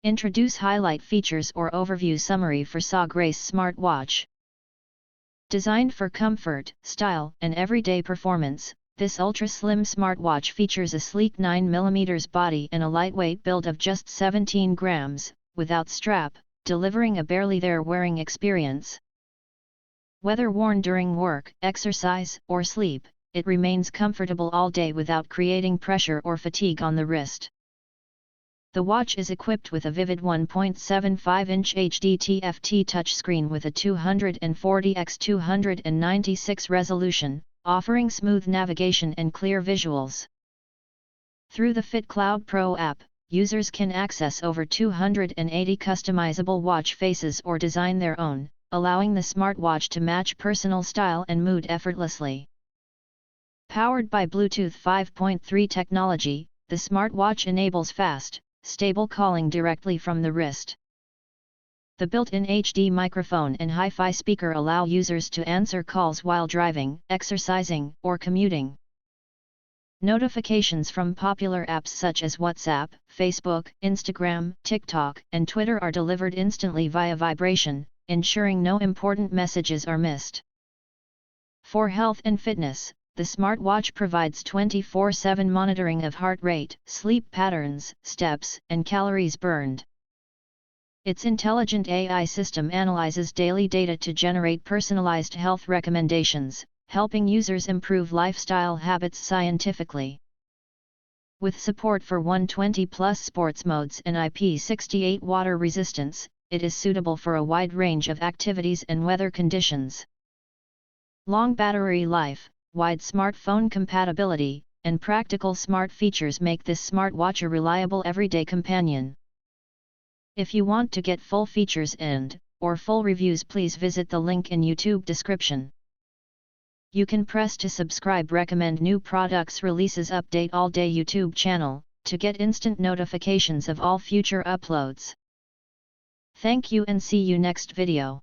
Introduce highlight features or overview summary for SOGRACE Smartwatch. Designed for comfort, style, and everyday performance, this ultra-slim smartwatch features a sleek 9mm body and a lightweight build of just 17 grams, without strap, delivering a barely there wearing experience. Whether worn during work, exercise, or sleep, it remains comfortable all day without creating pressure or fatigue on the wrist. The watch is equipped with a vivid 1.75-inch HD TFT touchscreen with a 240x296 resolution, offering smooth navigation and clear visuals. Through the Fit Cloud Pro app, users can access over 280 customizable watch faces or design their own, allowing the smartwatch to match personal style and mood effortlessly. Powered by Bluetooth 5.3 technology, the smartwatch enables fast, stable calling directly from the wrist. The built-in HD microphone and hi-fi speaker allow users to answer calls while driving, exercising, or commuting. Notifications from popular apps such as WhatsApp, Facebook, Instagram, TikTok, and Twitter are delivered instantly via vibration, ensuring no important messages are missed. For health and fitness, the smartwatch provides 24/7 monitoring of heart rate, sleep patterns, steps, and calories burned. Its intelligent AI system analyzes daily data to generate personalized health recommendations, helping users improve lifestyle habits scientifically. With support for 120+ sports modes and IP68 water resistance, it is suitable for a wide range of activities and weather conditions. Long battery life, wide smartphone compatibility, and practical smart features make this smartwatch a reliable everyday companion. If you want to get full features or full reviews, please visit the link in YouTube description. You can press to subscribe recommend new products releases update all day YouTube channel, to get instant notifications of all future uploads. Thank you and see you next video.